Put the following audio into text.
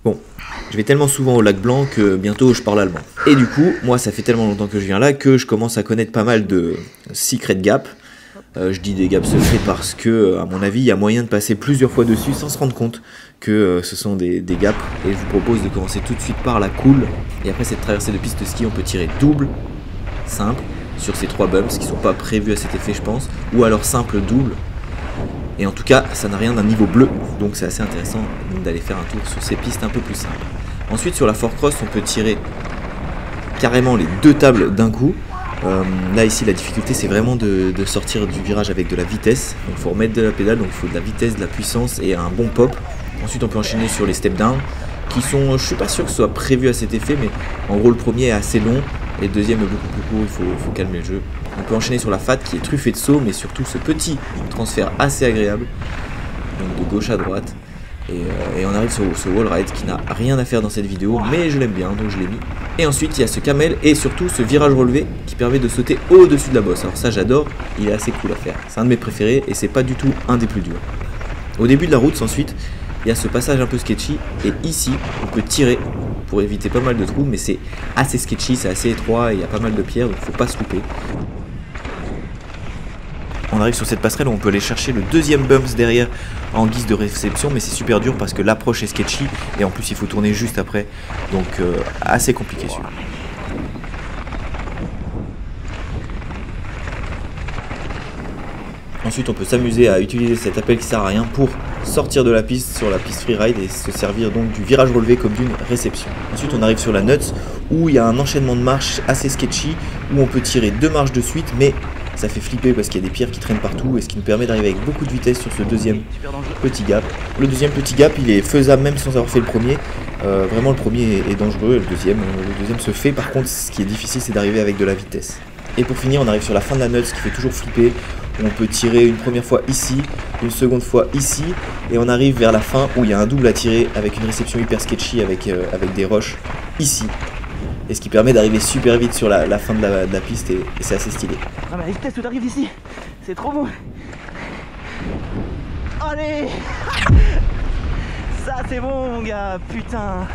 Bon, je vais tellement souvent au lac Blanc que bientôt je parle allemand. Et du coup, moi ça fait tellement longtemps que je viens là que je commence à connaître pas mal de secret gaps. Je dis des gaps secrets parce que, à mon avis, il y a moyen de passer plusieurs fois dessus sans se rendre compte que ce sont des gaps. Et je vous propose de commencer tout de suite par la cool. Et après cette traversée de piste de ski, on peut tirer double, simple, sur ces 3 bumps qui sont pas prévus à cet effet je pense, ou alors simple double. Et en tout cas, ça n'a rien d'un niveau bleu, donc c'est assez intéressant d'aller faire un tour sur ces pistes un peu plus simples. Ensuite, sur la four cross, on peut tirer carrément les 2 tables d'un coup. Là ici la difficulté c'est vraiment de sortir du virage avec de la vitesse, donc il faut remettre de la pédale, donc il faut de la vitesse, de la puissance et un bon pop. Ensuite on peut enchaîner sur les step down qui sont, je suis pas sûr que ce soit prévu à cet effet, mais en gros le premier est assez long et le deuxième est beaucoup plus court, il faut calmer le jeu. On peut enchaîner sur la fat qui est truffée de sauts, mais surtout ce petit transfert assez agréable, donc de gauche à droite. Et on arrive sur ce wall ride qui n'a rien à faire dans cette vidéo, mais je l'aime bien donc je l'ai mis. Et ensuite il y a ce camel et surtout ce virage relevé qui permet de sauter au-dessus de la bosse. Alors ça j'adore, il est assez cool à faire. C'est un de mes préférés et c'est pas du tout un des plus durs. Au début de la route ensuite, il y a ce passage un peu sketchy et ici on peut tirer pour éviter pas mal de trous, mais c'est assez sketchy, c'est assez étroit et il y a pas mal de pierres donc faut pas se louper. On arrive sur cette passerelle où on peut aller chercher le deuxième bumps derrière en guise de réception, mais c'est super dur parce que l'approche est sketchy et en plus il faut tourner juste après, donc assez compliqué celui-là. Ensuite on peut s'amuser à utiliser cet appel qui sert à rien pour sortir de la piste sur la piste freeride et se servir donc du virage relevé comme d'une réception. Ensuite on arrive sur la nuts où il y a un enchaînement de marches assez sketchy où on peut tirer 2 marches de suite, mais ça fait flipper parce qu'il y a des pierres qui traînent partout et ce qui nous permet d'arriver avec beaucoup de vitesse sur ce deuxième petit gap. Le deuxième petit gap il est faisable même sans avoir fait le premier. Vraiment le premier est dangereux et le deuxième se fait. Par contre ce qui est difficile c'est d'arriver avec de la vitesse. Et pour finir on arrive sur la fin de la nuts qui fait toujours flipper. On peut tirer une première fois ici, une seconde fois ici et on arrive vers la fin où il y a un double à tirer avec une réception hyper sketchy avec des roches ici. Et ce qui permet d'arriver super vite sur la fin de la piste et c'est assez stylé. Ah mais la vitesse où t'arrives ici, c'est trop beau. Allez. Ça c'est bon mon gars, putain.